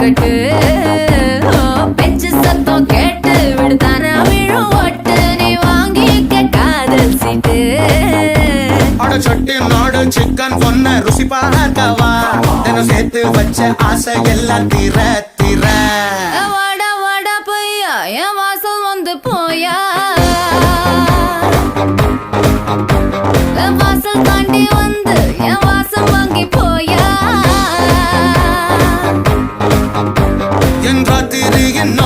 கட்டு பெஞ்சு சத்தம் கேட்டு விடுதான விழும் ஒட்டு நீ வாங்கிக்க காதல் சீட்டு சொட்டி நாடு சிக்கன் பொண்ண ருசி பார்க்கவா தினம் சேர்த்து வச்ச ஆசை எல்லாம் தீர தீர வாடா வாடா பையா என் வாசல் வந்து போயா வாசல் தாண்டி வந்து என் வாசம் வாங்கி போயா என் ராத்திரி என்ன